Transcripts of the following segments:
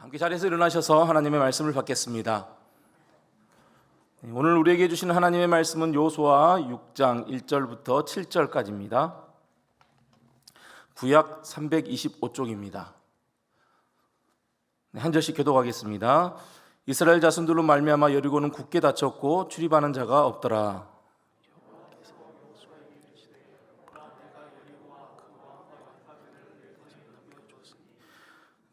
함께 자리에서 일어나셔서 하나님의 말씀을 받겠습니다. 오늘 우리에게 주시는 하나님의 말씀은 여호수아 6장 1절부터 7절까지입니다. 구약 325쪽입니다. 한 절씩 교독하겠습니다. 이스라엘 자손들로 말미암아 여리고는 굳게 닫혔고 출입하는 자가 없더라.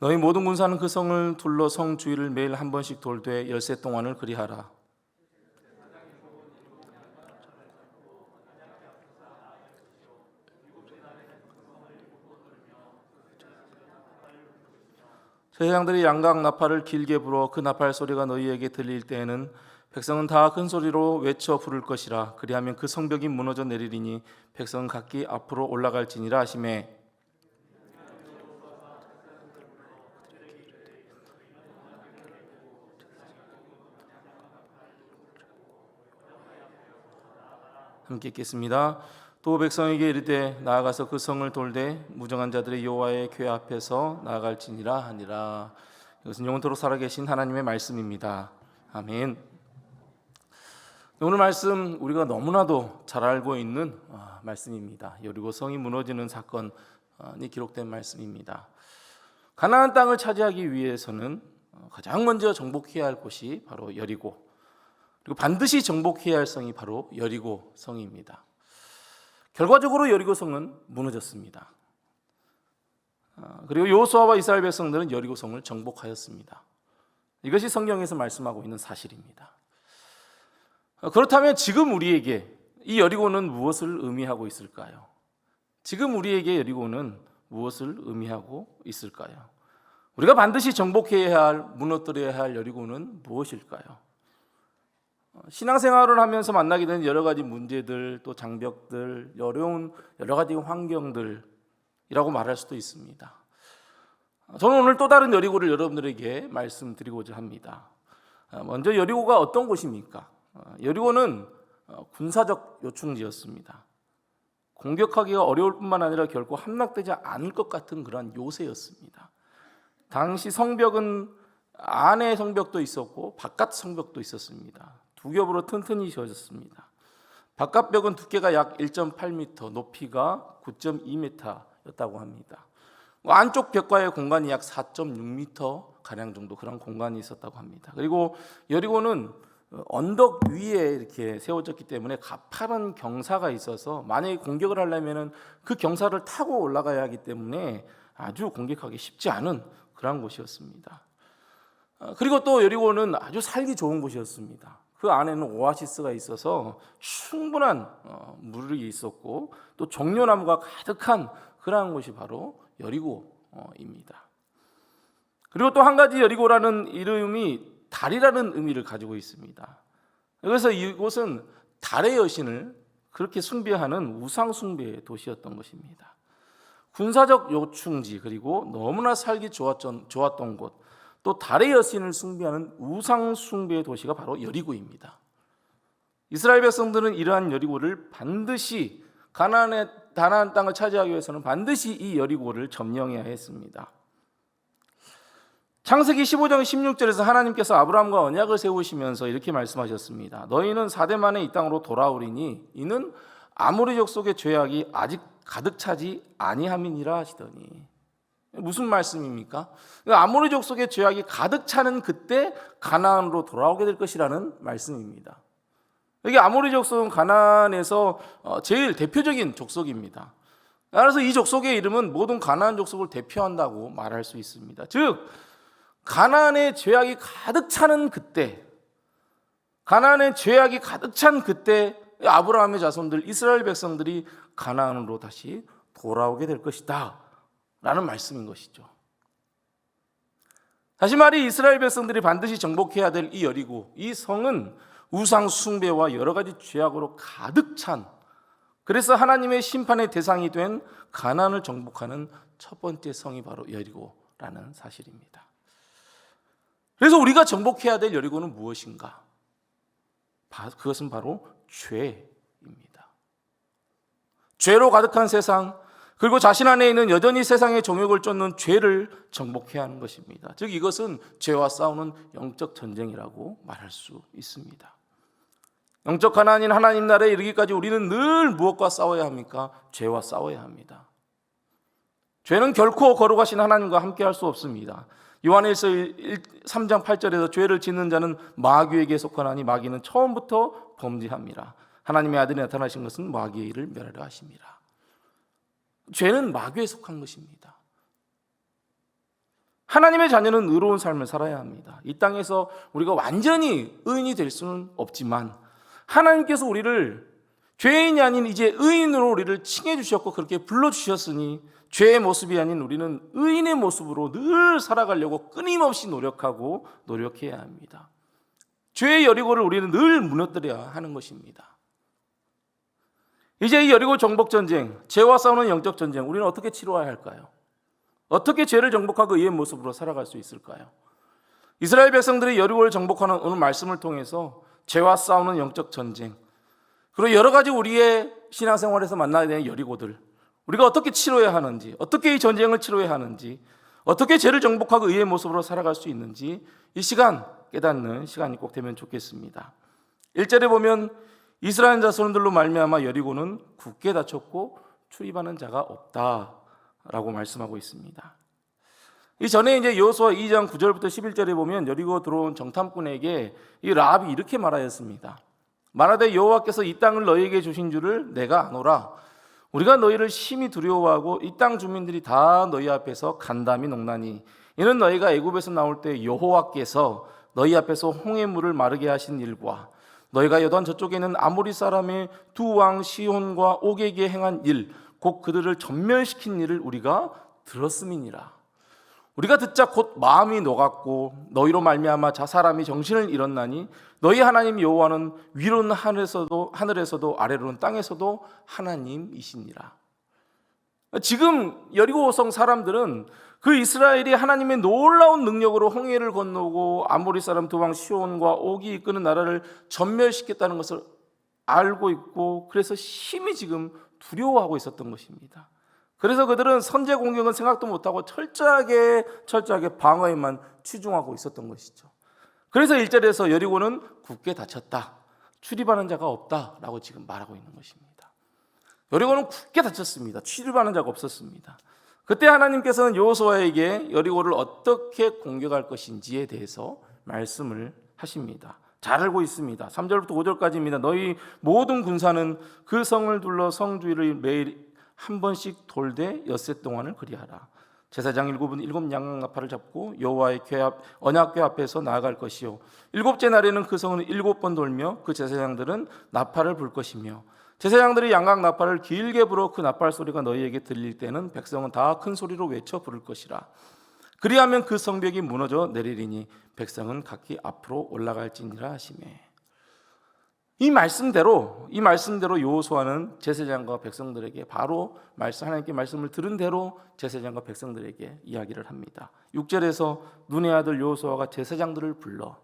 너희 모든 군사는 그 성을 둘러 성 주위를 매일 한 번씩 돌되 열세 동안을 그리하라. 제사장들이 양각 나팔을 길게 불어 그 나팔 소리가 너희에게 들릴 때에는 백성은 다 큰 소리로 외쳐 부를 것이라. 그리하면 그 성벽이 무너져 내리리니 백성은 각기 앞으로 올라갈지니라 하시매. 함께 읽겠습니다. 또 백성에게 이르되 나아가서 그 성을 돌되 무정한 자들의 여호와의 궤 앞에서 나아갈지니라 하니라. 이것은 영원토록 살아계신 하나님의 말씀입니다. 아멘. 오늘 말씀 우리가 너무나도 잘 알고 있는 말씀입니다. 여리고 성이 무너지는 사건이 기록된 말씀입니다. 가나안 땅을 차지하기 위해서는 가장 먼저 정복해야 할 곳이 바로 여리고, 그리고 반드시 정복해야 할 성이 바로 여리고 성입니다. 결과적으로 여리고 성은 무너졌습니다. 그리고 여호수아와 이스라엘 백성들은 여리고 성을 정복하였습니다. 이것이 성경에서 말씀하고 있는 사실입니다. 그렇다면 지금 우리에게 이 여리고는 무엇을 의미하고 있을까요? 지금 우리에게 여리고는 무엇을 의미하고 있을까요? 우리가 반드시 정복해야 할, 무너뜨려야 할 여리고는 무엇일까요? 신앙생활을 하면서 만나게 되는 여러 가지 문제들, 또 장벽들, 어려운 여러 가지 환경들이라고 말할 수도 있습니다. 저는 오늘 또 다른 여리고를 여러분들에게 말씀드리고자 합니다. 먼저 여리고가 어떤 곳입니까? 여리고는 군사적 요충지였습니다. 공격하기가 어려울 뿐만 아니라 결코 함락되지 않을 것 같은 그런 요새였습니다. 당시 성벽은 안에 성벽도 있었고 바깥 성벽도 있었습니다. 두 겹으로 튼튼히 지어졌습니다. 바깥벽은 두께가 약 1.8m, 높이가 9.2m였다고 합니다. 안쪽 벽과의 공간이 약 4.6m 가량 정도 그런 공간이 있었다고 합니다. 그리고 여리고는 언덕 위에 이렇게 세워졌기 때문에 가파른 경사가 있어서 만약에 공격을 하려면 그 경사를 타고 올라가야 하기 때문에 아주 공격하기 쉽지 않은 그런 곳이었습니다. 그리고 또 여리고는 아주 살기 좋은 곳이었습니다. 그 안에는 오아시스가 있어서 충분한 물이 있었고 또 종려나무가 가득한 그러한 곳이 바로 여리고입니다. 그리고 또 한 가지 여리고라는 이름이 달이라는 의미를 가지고 있습니다. 그래서 이곳은 달의 여신을 그렇게 숭배하는 우상 숭배의 도시였던 것입니다. 군사적 요충지, 그리고 너무나 살기 좋았던 곳, 또 달의 여신을 숭배하는 우상 숭배의 도시가 바로 여리고입니다. 이스라엘 백성들은 이러한 여리고를 반드시 가나안 땅을 차지하기 위해서는 반드시 이 여리고를 점령해야 했습니다. 창세기 15장 16절에서 하나님께서 아브라함과 언약을 세우시면서 이렇게 말씀하셨습니다. 너희는 4대 만에 이 땅으로 돌아오리니 이는 아모리 족속의 죄악이 아직 가득 차지 아니함이니라 하시더니. 무슨 말씀입니까? 아모리 족속의 죄악이 가득 차는 그때 가나안으로 돌아오게 될 것이라는 말씀입니다. 여기 아모리 족속은 가나안에서 제일 대표적인 족속입니다. 따라서 이 족속의 이름은 모든 가나안 족속을 대표한다고 말할 수 있습니다. 즉 가나안의 죄악이 가득 차는 그때, 가나안의 죄악이 가득 찬 그때 아브라함의 자손들 이스라엘 백성들이 가나안으로 다시 돌아오게 될 것이다 라는 말씀인 것이죠. 다시 말해 이스라엘 백성들이 반드시 정복해야 될 이 여리고, 이 성은 우상 숭배와 여러 가지 죄악으로 가득 찬, 그래서 하나님의 심판의 대상이 된 가나안을 정복하는 첫 번째 성이 바로 여리고라는 사실입니다. 그래서 우리가 정복해야 될 여리고는 무엇인가? 그것은 바로 죄입니다. 죄로 가득한 세상, 그리고 자신 안에 있는 여전히 세상의 정욕을 쫓는 죄를 정복해야 하는 것입니다. 즉 이것은 죄와 싸우는 영적 전쟁이라고 말할 수 있습니다. 영적 가나안인 하나님 나라에 이르기까지 우리는 늘 무엇과 싸워야 합니까? 죄와 싸워야 합니다. 죄는 결코 거룩하신 하나님과 함께 할 수 없습니다. 요한일서 3장 8절에서 죄를 짓는 자는 마귀에게 속하나니 마귀는 처음부터 범죄합니다. 하나님의 아들이 나타나신 것은 마귀의 일을 멸하려 하심이라. 죄는 마귀에 속한 것입니다. 하나님의 자녀는 의로운 삶을 살아야 합니다. 이 땅에서 우리가 완전히 의인이 될 수는 없지만 하나님께서 우리를 죄인이 아닌 이제 의인으로 우리를 칭해 주셨고 그렇게 불러주셨으니 죄의 모습이 아닌 우리는 의인의 모습으로 늘 살아가려고 끊임없이 노력해야 합니다. 죄의 여리고를 우리는 늘 무너뜨려야 하는 것입니다. 이제 이 여리고 정복 전쟁, 죄와 싸우는 영적 전쟁, 우리는 어떻게 치러야 할까요? 어떻게 죄를 정복하고 의의 모습으로 살아갈 수 있을까요? 이스라엘 백성들이 여리고를 정복하는 오늘 말씀을 통해서 죄와 싸우는 영적 전쟁, 그리고 여러 가지 우리의 신앙생활에서 만나야 되는 여리고들, 우리가 어떻게 치러야 하는지, 어떻게 이 전쟁을 치러야 하는지, 어떻게 죄를 정복하고 의의 모습으로 살아갈 수 있는지 이 시간 깨닫는 시간이 꼭 되면 좋겠습니다. 1절에 보면 이스라엘 자손들로 말미암아 여리고는 굳게 닫혔고 출입하는 자가 없다라고 말씀하고 있습니다. 이 전에 이제 여호수아 2장 9절부터 11절에 보면 여리고 들어온 정탐꾼에게 이 라합이 이렇게 말하였습니다. 말하되 여호와께서 이 땅을 너희에게 주신 줄을 내가 아노라. 우리가 너희를 심히 두려워하고 이 땅 주민들이 다 너희 앞에서 간담이 녹나니 이는 너희가 애굽에서 나올 때 여호와께서 너희 앞에서 홍해 물을 마르게 하신 일과 너희가 요단 저쪽에 있는 아모리 사람의 두 왕 시혼과 옥에게 행한 일, 곧 그들을 전멸시킨 일을 우리가 들었음이니라. 우리가 듣자 곧 마음이 녹았고 너희로 말미암아 사람이 정신을 잃었나니 너희 하나님 여호와는 위로는 하늘에서도 아래로는 땅에서도 하나님이시니라. 지금 여리고성 사람들은 그 이스라엘이 하나님의 놀라운 능력으로 홍해를 건너고 아모리 사람 두 왕 시온과 옥이 이끄는 나라를 전멸시켰다는 것을 알고 있고 그래서 심히 지금 두려워하고 있었던 것입니다. 그래서 그들은 선제 공격은 생각도 못하고 철저하게 방어에만 치중하고 있었던 것이죠. 그래서 1절에서 여리고는 굳게 닫혔다, 출입하는 자가 없다라고 지금 말하고 있는 것입니다. 여리고는 굳게 닫혔습니다. 출입하는 자가 없었습니다. 그때 하나님께서는 여호수아에게 여리고를 어떻게 공격할 것인지에 대해서 말씀을 하십니다. 잘 알고 있습니다. 3절부터 5절까지입니다. 너희 모든 군사는 그 성을 둘러 성 주위를 매일 한 번씩 돌되 엿새 동안을 그리하라. 제사장 7은 7 양나팔을 잡고 여호와의 언약궤 앞에서 나아갈 것이요 7째 날에는 그 성을 7번 돌며 그 제사장들은 나팔을 불 것이며 제사장들이 양각 나팔을 길게 불어 그 나팔 소리가 너희에게 들릴 때는 백성은 다 큰 소리로 외쳐 부를 것이라. 그리하면 그 성벽이 무너져 내리리니 백성은 각기 앞으로 올라갈지니라 하시매. 이 말씀대로 여호수아는 제사장과 백성들에게 바로 하나님께 말씀을 들은 대로 제사장과 백성들에게 이야기를 합니다. 6절에서 눈의 아들 여호수아가 제사장들을 불러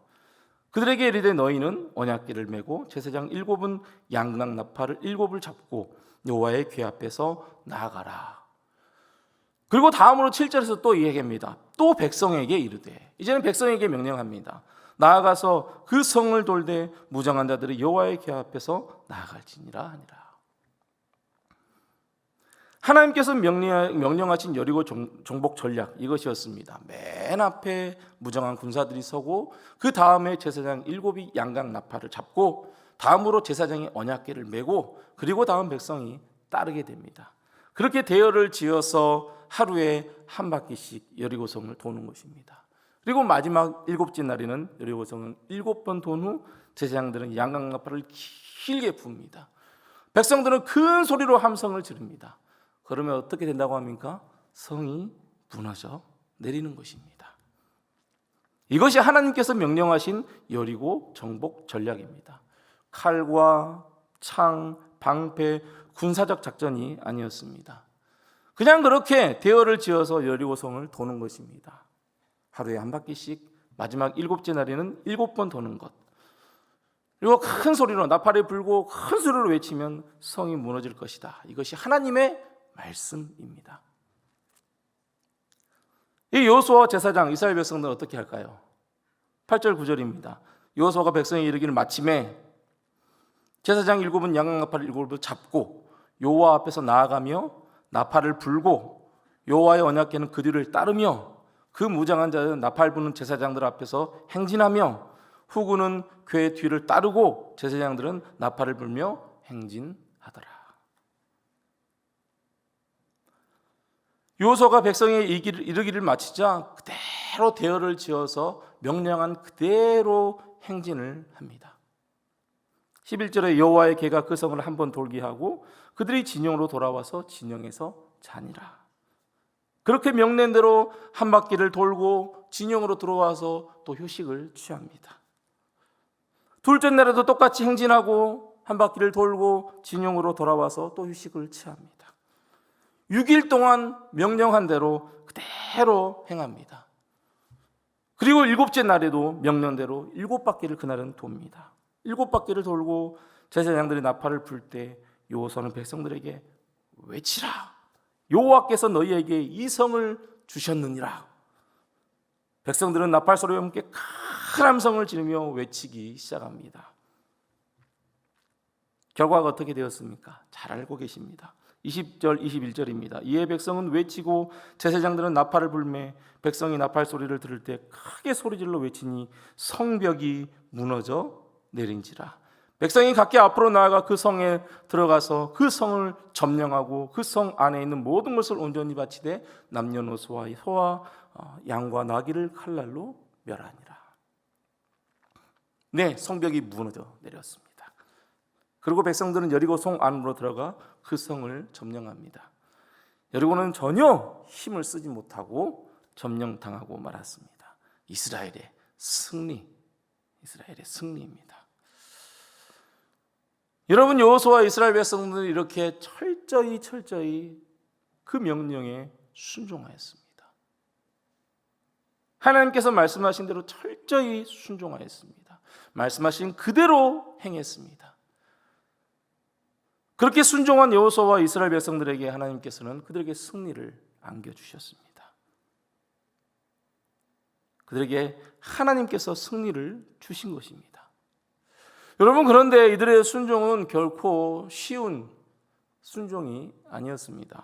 그들에게 이르되 너희는 언약궤를 메고 제사장 7은 양락 나팔을 7을 잡고 여호와의 궤 앞에서 나아가라. 그리고 다음으로 7절에서 또 이야기합니다. 또 백성에게 이르되, 이제는 백성에게 명령합니다. 나아가서 그 성을 돌되 무장한 자들이 여호와의 궤 앞에서 나아갈지니라 하니라. 하나님께서 명령하신 여리고 정복 전략 이것이었습니다. 맨 앞에 무장한 군사들이 서고 그 다음에 제사장 7이 양각 나팔을 잡고 다음으로 제사장이 언약궤를 메고 그리고 다음 백성이 따르게 됩니다. 그렇게 대열을 지어서 하루에 한 바퀴씩 여리고성을 도는 것입니다. 그리고 마지막 7째 날에는 여리고성은 7번 돈 후 제사장들은 양각 나팔을 길게 붑니다. 백성들은 큰 소리로 함성을 지릅니다. 그러면 어떻게 된다고 합니까? 성이 무너져 내리는 것입니다. 이것이 하나님께서 명령하신 여리고 정복 전략입니다. 칼과 창, 방패, 군사적 작전이 아니었습니다. 그냥 그렇게 대열을 지어서 여리고성을 도는 것입니다. 하루에 한 바퀴씩 마지막 7째 날에는 7번 도는 것. 그리고 큰 소리로 나팔을 불고 큰 소리로 외치면 성이 무너질 것이다. 이것이 하나님의 말씀입니다. 이 여호수아와 제사장 이스라엘 백성들은 어떻게 할까요? 8절 9절입니다. 여호수아가 백성에 이르기를 마침에 제사장 7은 양각 나팔을 7을 잡고 여호와 앞에서 나아가며 나팔을 불고 여호와의 언약궤는 그 뒤를 따르며 그 무장한 자들은 나팔 부는 제사장들 앞에서 행진하며 후군은 궤의 뒤를 따르고 제사장들은 나팔을 불며 행진하더라. 여호수아가 백성에 이르기를 마치자 그대로 대열을 지어서 명령한 그대로 행진을 합니다. 11절에 여호와의 궤가 그 성을 한번 돌게 하고 그들이 진영으로 돌아와서 진영에서 자니라. 그렇게 명낸 대로 한 바퀴를 돌고 진영으로 들어와서 또 휴식을 취합니다. 둘째 날에도 똑같이 행진하고 한 바퀴를 돌고 진영으로 돌아와서 또 휴식을 취합니다. 6일 동안 명령한 대로 그대로 행합니다. 그리고 7째 날에도 명령대로 7바퀴를 그날은 돕니다. 7바퀴를 돌고 제사장들이 나팔을 불 때 여호수아는 백성들에게 외치라. 여호와께서 너희에게 이 성을 주셨느니라. 백성들은 나팔 소리와 함께 큰 함성을 지르며 외치기 시작합니다. 결과가 어떻게 되었습니까? 잘 알고 계십니다. 20절 21절입니다. 이에 백성은 외치고 제사장들은 나팔을 불매 백성이 나팔 소리를 들을 때 크게 소리질러 외치니 성벽이 무너져 내린지라. 백성이 각기 앞으로 나아가 그 성에 들어가서 그 성을 점령하고 그 성 안에 있는 모든 것을 온전히 바치되 남녀노소와 소와 양과 나귀를 칼날로 멸하니라. 네, 성벽이 무너져 내렸습니다. 그리고 백성들은 여리고 성 안으로 들어가 그 성을 점령합니다. 여리고는 전혀 힘을 쓰지 못하고 점령당하고 말았습니다. 이스라엘의 승리입니다. 여러분, 여호수아와 이스라엘 백성들은 이렇게 철저히 그 명령에 순종하였습니다. 하나님께서 말씀하신 대로 철저히 순종하였습니다. 말씀하신 그대로 행했습니다. 그렇게 순종한 여호수아와 이스라엘 백성들에게 하나님께서는 그들에게 승리를 안겨주셨습니다. 그들에게 하나님께서 승리를 주신 것입니다. 여러분, 그런데 이들의 순종은 결코 쉬운 순종이 아니었습니다.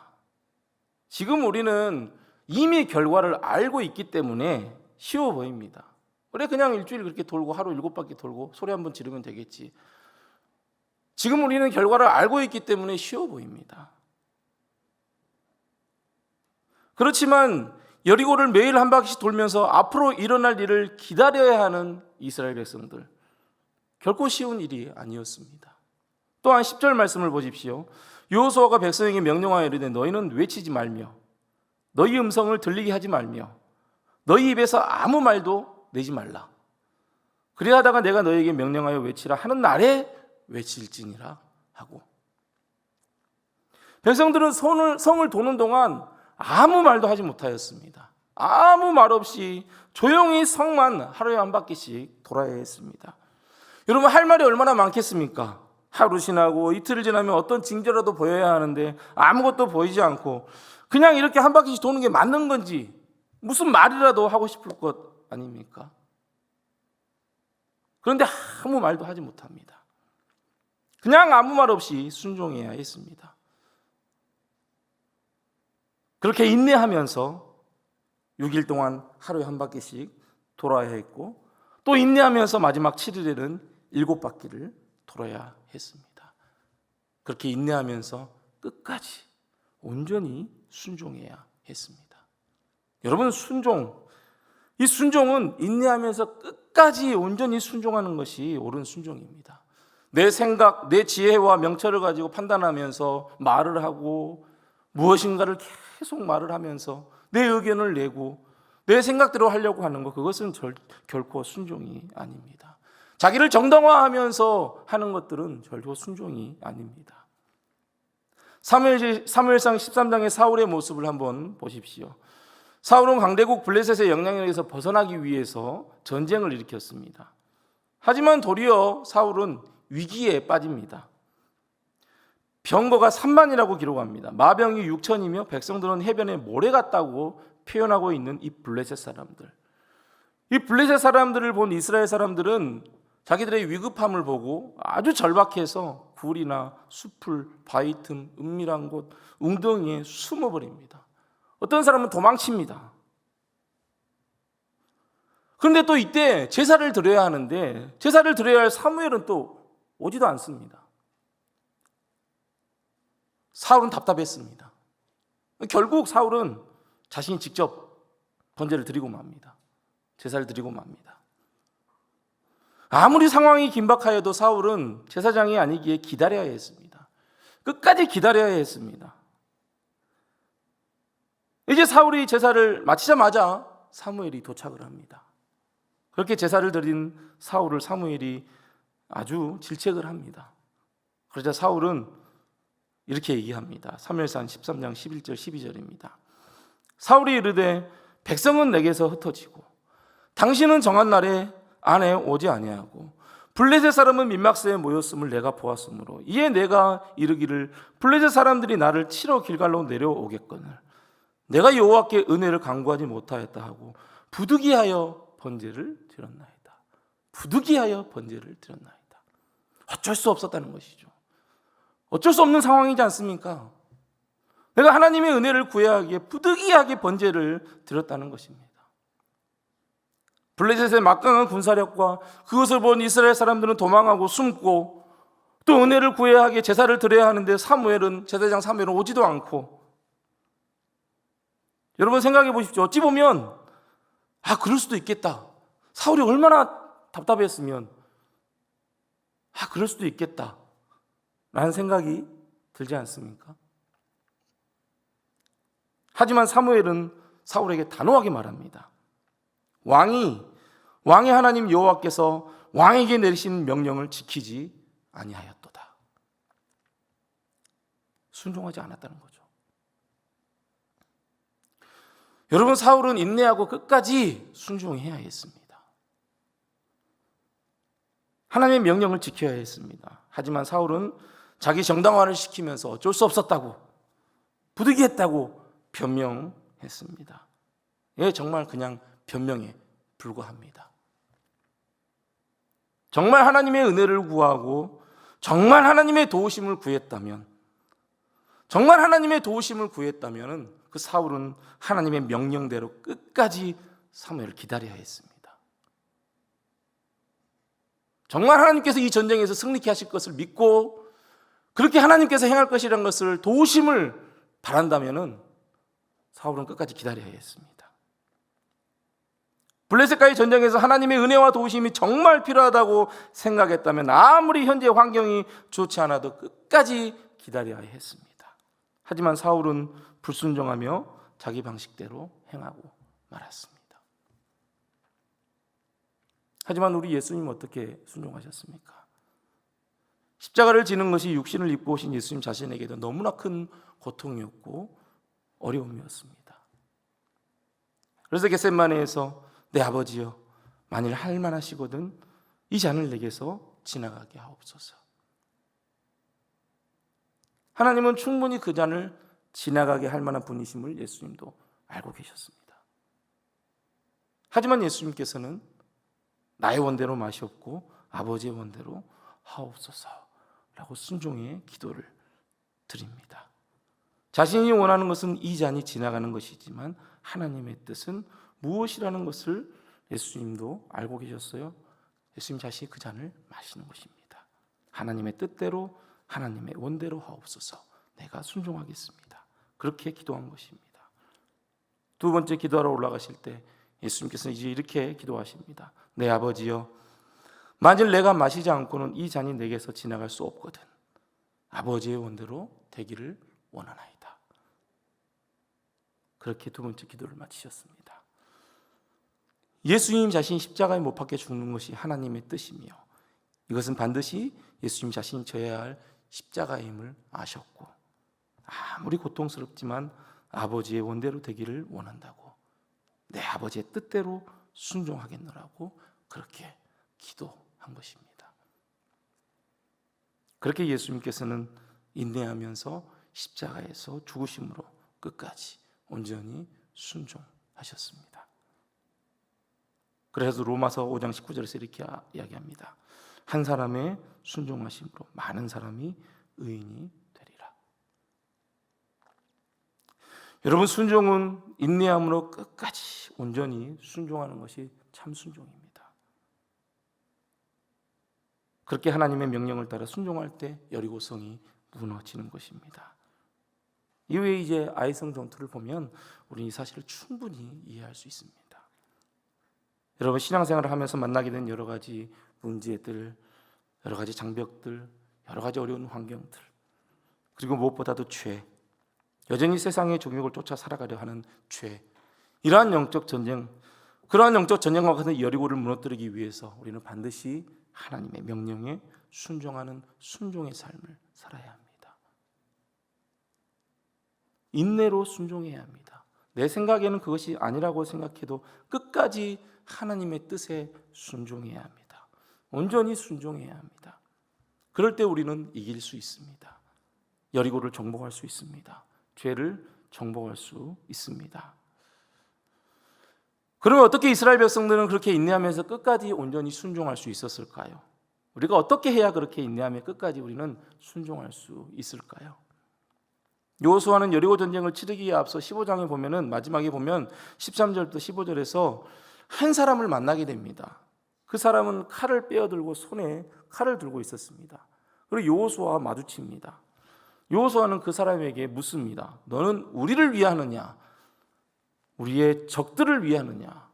지금 우리는 이미 결과를 알고 있기 때문에 쉬워 보입니다. 그래, 그냥 일주일 그렇게 돌고 하루 7바퀴 돌고 소리 한번 지르면 되겠지. 지금 우리는 결과를 알고 있기 때문에 쉬워 보입니다. 그렇지만 여리고를 매일 한 바퀴씩 돌면서 앞으로 일어날 일을 기다려야 하는 이스라엘 백성들, 결코 쉬운 일이 아니었습니다. 또한 10절 말씀을 보십시오. 여호수아가 백성에게 명령하여 이르되 너희는 외치지 말며 너희 음성을 들리게 하지 말며 너희 입에서 아무 말도 내지 말라. 그리하다가 내가 너희에게 명령하여 외치라 하는 날에 외칠지니라 하고, 백성들은 성을 도는 동안 아무 말도 하지 못하였습니다. 아무 말 없이 조용히 성만 하루에 한 바퀴씩 돌아야 했습니다. 여러분, 할 말이 얼마나 많겠습니까? 하루 지나고 이틀 지나면 어떤 징조라도 보여야 하는데 아무것도 보이지 않고 그냥 이렇게 한 바퀴씩 도는 게 맞는 건지 무슨 말이라도 하고 싶을 것 아닙니까? 그런데 아무 말도 하지 못합니다. 그냥 아무 말 없이 순종해야 했습니다. 그렇게 인내하면서 6일 동안 하루에 한 바퀴씩 돌아야 했고, 또 인내하면서 마지막 7일에는 7바퀴를 돌아야 했습니다. 그렇게 인내하면서 끝까지 온전히 순종해야 했습니다. 여러분, 이 순종은 인내하면서 끝까지 온전히 순종하는 것이 옳은 순종입니다. 내 생각, 내 지혜와 명철을 가지고 판단하면서 말을 하고 무엇인가를 계속 말을 하면서 내 의견을 내고 내 생각대로 하려고 하는 것, 그것은 결코 순종이 아닙니다. 자기를 정당화하면서 하는 것들은 결코 순종이 아닙니다. 사무엘상 13장의 사울의 모습을 한번 보십시오. 사울은 강대국 블레셋의 영향력에서 벗어나기 위해서 전쟁을 일으켰습니다. 하지만 도리어 사울은 위기에 빠집니다. 병거가 3만이라고 기록합니다. 마병이 6천이며 백성들은 해변에 모래 같다고 표현하고 있는 이 블레셋 사람들. 이 블레셋 사람들을 본 이스라엘 사람들은 자기들의 위급함을 보고 아주 절박해서 굴이나 숲을, 바위 틈, 은밀한 곳, 웅덩이에 숨어버립니다. 어떤 사람은 도망칩니다. 그런데 또 이때 제사를 드려야 하는데 제사를 드려야 할 사무엘은 또 오지도 않습니다. 사울은 답답했습니다. 결국 사울은 자신이 직접 번제를 드리고 맙니다. 제사를 드리고 맙니다. 아무리 상황이 긴박하여도 사울은 제사장이 아니기에 기다려야 했습니다. 끝까지 기다려야 했습니다. 이제 사울이 제사를 마치자마자 사무엘이 도착을 합니다. 그렇게 제사를 드린 사울을 사무엘이 아주 질책을 합니다. 그러자 사울은 이렇게 얘기합니다. 사무엘상 13장 11절 12절입니다. 사울이 이르되 백성은 내게서 흩어지고 당신은 정한 날에 안에 오지 아니하고 블레셋 사람은 민막새에 모였음을 내가 보았으므로 이에 내가 이르기를 블레셋 사람들이 나를 치러 길갈로 내려오겠거늘 내가 여호와께 은혜를 간구하지 못하였다 하고 부득이하여 번제를 드렸나이다. 부득이하여 번제를 드렸나이다. 어쩔 수 없었다는 것이죠. 어쩔 수 없는 상황이지 않습니까? 내가 하나님의 은혜를 구해야 하기에 부득이하게 번제를 드렸다는 것입니다. 블레셋의 막강한 군사력과 그것을 본 이스라엘 사람들은 도망하고 숨고 또 은혜를 구해야 하기에 제사를 드려야 하는데 제사장 사무엘은 오지도 않고 여러분 생각해 보십시오. 어찌 보면 그럴 수도 있겠다. 사울이 얼마나 답답했으면 그럴 수도 있겠다 라는 생각이 들지 않습니까? 하지만 사무엘은 사울에게 단호하게 말합니다. 왕이 하나님 여호와께서 왕에게 내리신 명령을 지키지 아니하였도다. 순종하지 않았다는 거죠. 여러분, 사울은 인내하고 끝까지 순종해야 했습니다. 하나님의 명령을 지켜야 했습니다. 하지만 사울은 자기 정당화를 시키면서 어쩔 수 없었다고, 부득이했다고 변명했습니다. 정말 그냥 변명에 불과합니다. 정말 하나님의 은혜를 구하고 정말 하나님의 도우심을 구했다면 그 사울은 하나님의 명령대로 끝까지 사무엘을 기다려야 했습니다. 정말 하나님께서 이 전쟁에서 승리케 하실 것을 믿고 그렇게 하나님께서 행할 것이라는 것을 도우심을 바란다면 사울은 끝까지 기다려야 했습니다. 블레셋과의 전쟁에서 하나님의 은혜와 도우심이 정말 필요하다고 생각했다면 아무리 현재 환경이 좋지 않아도 끝까지 기다려야 했습니다. 하지만 사울은 불순종하며 자기 방식대로 행하고 말았습니다. 하지만 우리 예수님 어떻게 순종하셨습니까? 십자가를 지는 것이 육신을 입고 오신 예수님 자신에게도 너무나 큰 고통이었고 어려움이었습니다. 그래서 겟세마네에서 내 아버지여, 만일 할 만하시거든 이 잔을 내게서 지나가게 하옵소서. 하나님은 충분히 그 잔을 지나가게 할 만한 분이심을 예수님도 알고 계셨습니다. 하지만 예수님께서는 나의 원대로 마시옵고 아버지의 원대로 하옵소서라고 순종의 기도를 드립니다. 자신이 원하는 것은 이 잔이 지나가는 것이지만 하나님의 뜻은 무엇이라는 것을 예수님도 알고 계셨어요. 예수님 자신이 그 잔을 마시는 것입니다. 하나님의 뜻대로 하나님의 원대로 하옵소서. 내가 순종하겠습니다. 그렇게 기도한 것입니다. 두 번째 기도하러 올라가실 때 예수님께서는 이제 이렇게 기도하십니다. 내 아버지여, 만일 내가 마시지 않고는 이 잔이 내게서 지나갈 수 없거든 아버지의 원대로 되기를 원하나이다. 그렇게 두 번째 기도를 마치셨습니다. 예수님 자신이 십자가에 못 박혀 죽는 것이 하나님의 뜻이며 이것은 반드시 예수님 자신이 져야 할 십자가임을 아셨고 아무리 고통스럽지만 아버지의 원대로 되기를 원한다고 내 아버지의 뜻대로 순종하겠노라고 그렇게 기도한 것입니다. 그렇게 예수님께서는 인내하면서 십자가에서 죽으심으로 끝까지 온전히 순종하셨습니다. 그래서 로마서 5장 19절에서 이렇게 이야기합니다. 한 사람의 순종하심으로 많은 사람이 의인이 되리라. 여러분, 순종은 인내함으로 끝까지 온전히 순종하는 것이 참 순종입니다. 그렇게 하나님의 명령을 따라 순종할 때 여리고성이 무너지는 것입니다. 이외에 이제 아이성 전투를 보면 우리는 이 사실을 충분히 이해할 수 있습니다. 여러분, 신앙생활을 하면서 만나게 된 여러 가지 문제들, 여러 가지 장벽들, 여러 가지 어려운 환경들, 그리고 무엇보다도 죄, 여전히 세상의 종욕을 쫓아 살아가려 하는 죄, 이러한 영적 전쟁, 그러한 영적 전쟁과 같은 여리고를 무너뜨리기 위해서 우리는 반드시 하나님의 명령에 순종하는 순종의 삶을 살아야 합니다. 인내로 순종해야 합니다. 내 생각에는 그것이 아니라고 생각해도 끝까지 하나님의 뜻에 순종해야 합니다. 온전히 순종해야 합니다. 그럴 때 우리는 이길 수 있습니다. 여리고를 정복할 수 있습니다. 죄를 정복할 수 있습니다. 그러면 어떻게 이스라엘 백성들은 그렇게 인내하면서 끝까지 온전히 순종할 수 있었을까요? 우리가 어떻게 해야 그렇게 인내하며 끝까지 우리는 순종할 수 있을까요? 여호수아는 여리고 전쟁을 치르기에 앞서 15장에 보면은 마지막에 보면 13절부터 15절에서 한 사람을 만나게 됩니다. 그 사람은 칼을 빼어들고 손에 칼을 들고 있었습니다. 그리고 여호수아와 마주칩니다. 여호수아는 그 사람에게 묻습니다. 너는 우리를 위하느냐? 우리의 적들을 위하느냐?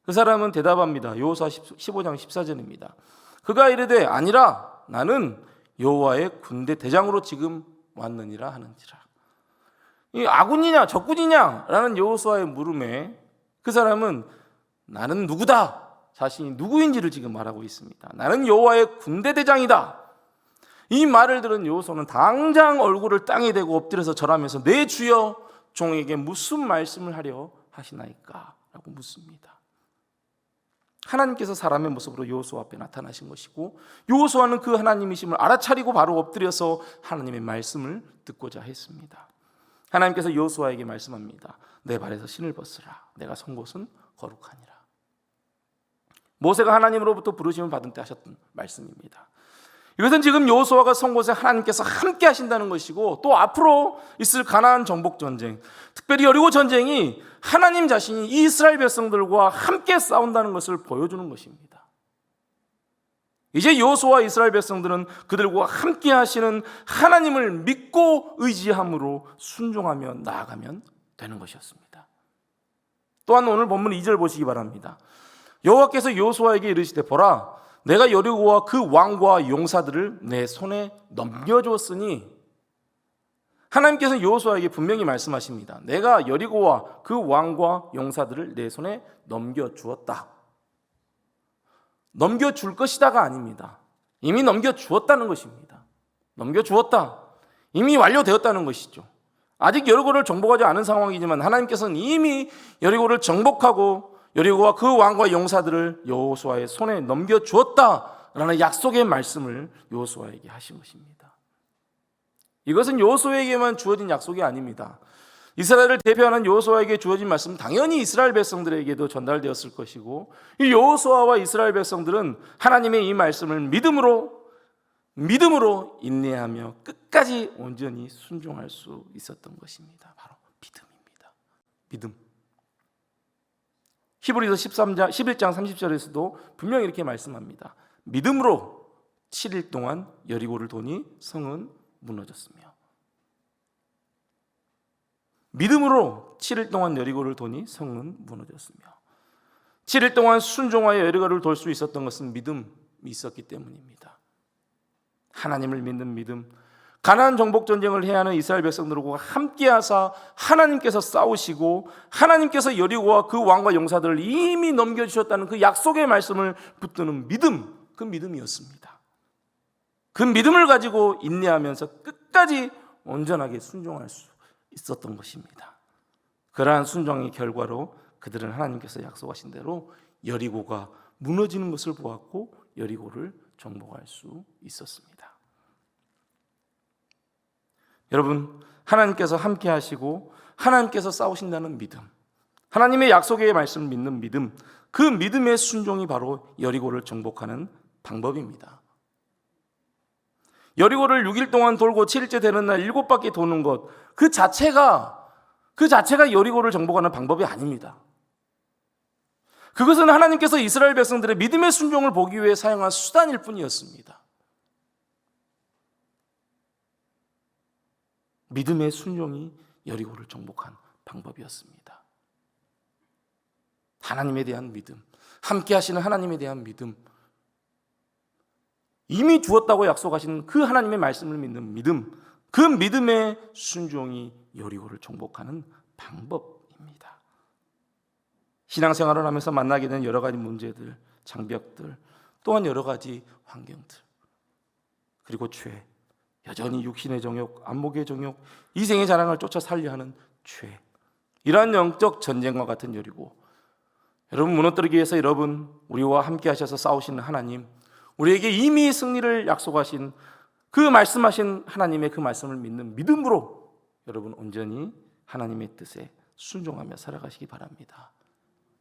그 사람은 대답합니다. 여호수아 15장 14절입니다. 그가 이르되 아니라 나는 여호와의 군대 대장으로 지금 왔느니라 하는지라. 이 아군이냐 적군이냐 라는 여호수아의 물음에 그 사람은 나는 누구다, 자신이 누구인지를 지금 말하고 있습니다. 나는 여호와의 군대 대장이다. 이 말을 들은 여호수아는 당장 얼굴을 땅에 대고 엎드려서 절하면서 내 주여 종에게 무슨 말씀을 하려 하시나이까? 라고 묻습니다. 하나님께서 사람의 모습으로 여호수아 앞에 나타나신 것이고 여호수아는 그 하나님이심을 알아차리고 바로 엎드려서 하나님의 말씀을 듣고자 했습니다. 하나님께서 여호수아에게 말씀합니다. 내 발에서 신을 벗으라. 내가 선 곳은 거룩하니라. 모세가 하나님으로부터 부르심을 받은 때 하셨던 말씀입니다. 이것은 지금 여호수아가 선 곳에 하나님께서 함께 하신다는 것이고 또 앞으로 있을 가나안 정복 전쟁, 특별히 여리고 전쟁이 하나님 자신이 이스라엘 백성들과 함께 싸운다는 것을 보여주는 것입니다. 이제 여호수아와 이스라엘 백성들은 그들과 함께 하시는 하나님을 믿고 의지함으로 순종하며 나아가면 되는 것이었습니다. 또한 오늘 본문 2절 보시기 바랍니다. 여호와께서 여호수아에게 이르시되 보라, 내가 여리고와 그 왕과 용사들을 내 손에 넘겨주었으니, 하나님께서 여호수아에게 분명히 말씀하십니다. 내가 여리고와 그 왕과 용사들을 내 손에 넘겨주었다. 넘겨줄 것이다가 아닙니다. 이미 넘겨주었다는 것입니다. 넘겨주었다. 이미 완료되었다는 것이죠. 아직 여리고를 정복하지 않은 상황이지만 하나님께서는 이미 여리고를 정복하고 여리고와 그 왕과 용사들을 여호수아의 손에 넘겨주었다라는 약속의 말씀을 여호수아에게 하신 것입니다. 이것은 여호수아에게만 주어진 약속이 아닙니다. 이스라엘을 대표하는 여호수아에게 주어진 말씀은 당연히 이스라엘 백성들에게도 전달되었을 것이고, 이 여호수아와 이스라엘 백성들은 하나님의 이 말씀을 믿음으로 인내하며 끝까지 온전히 순종할 수 있었던 것입니다. 바로 믿음입니다. 믿음. 히브리서 11장 30절에서도 분명히 이렇게 말씀합니다. 믿음으로 7일 동안 여리고를 도니 성은 무너졌으며, 믿음으로 7일 동안 여리고를 도니 성은 무너졌으며, 7일 동안 순종하여 여리고를 돌 수 있었던 것은 믿음이 있었기 때문입니다. 하나님을 믿는 믿음, 가나안 정복 전쟁을 해야 하는 이스라엘 백성들과 함께하사 하나님께서 싸우시고 하나님께서 여리고와 그 왕과 용사들을 이미 넘겨주셨다는 그 약속의 말씀을 붙드는 믿음, 그 믿음이었습니다. 그 믿음을 가지고 인내하면서 끝까지 온전하게 순종할 수 있었던 것입니다. 그러한 순종의 결과로 그들은 하나님께서 약속하신 대로 여리고가 무너지는 것을 보았고 여리고를 정복할 수 있었습니다. 여러분, 하나님께서 함께 하시고 하나님께서 싸우신다는 믿음, 하나님의 약속의 말씀을 믿는 믿음, 그 믿음의 순종이 바로 여리고를 정복하는 방법입니다. 여리고를 6일 동안 돌고 7일째 되는 날 7바퀴 도는 것, 그 자체가 여리고를 정복하는 방법이 아닙니다. 그것은 하나님께서 이스라엘 백성들의 믿음의 순종을 보기 위해 사용한 수단일 뿐이었습니다. 믿음의 순종이 여리고를 정복한 방법이었습니다. 하나님에 대한 믿음, 함께 하시는 하나님에 대한 믿음, 이미 주었다고 약속하신 그 하나님의 말씀을 믿는 믿음, 그 믿음의 순종이 여리고를 정복하는 방법입니다. 신앙생활을 하면서 만나게 되는 여러 가지 문제들, 장벽들, 또한 여러 가지 환경들, 그리고 죄, 여전히 육신의 정욕, 안목의 정욕, 이생의 자랑을 쫓아 살려 하는 죄, 이러한 영적 전쟁과 같은 여리고, 여러분 무너뜨리기 위해서 여러분 우리와 함께 하셔서 싸우시는 하나님, 우리에게 이미 승리를 약속하신 그 말씀하신 하나님의 그 말씀을 믿는 믿음으로 여러분 온전히 하나님의 뜻에 순종하며 살아가시기 바랍니다.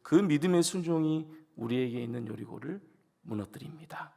그 믿음의 순종이 우리에게 있는 여리고를 무너뜨립니다.